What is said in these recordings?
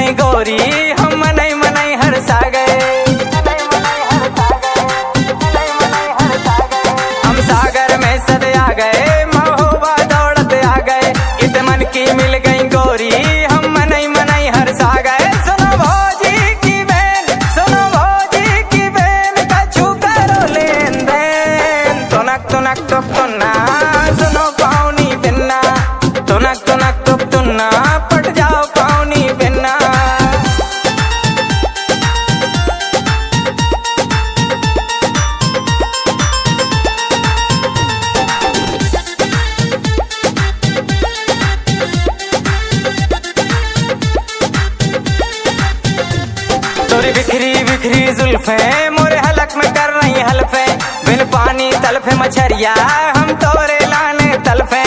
गई गोरी हम मनई मनई हरसा गए। हम सागर में सद आ गए, महोबा दौड़त आ गए। इत मन की मिल गई गोरी हम मनई मनई हरसा गए। सुनो भौजी की बहन, सुनो भौजी की बहन, कछु करो लेन देन। तुनक तुनक तुक तुन्ना, सुनो पाउनी बिन्ना। तुनक तुनक तुक तुन्ना, पट जाओ पाउनी बिन्ना। तोरी बिखरी बिखरी जुल्फे मोरे हलक में कर रही हल्फे। बिन पानी तलफे मछरिया हम तोरे लाने तलफे।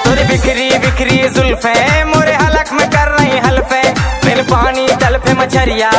तोरी बिखरी बिखरी जुल्फे मोरे हलक में कर रही हल्फे। बिन पानी तलफे मछरिया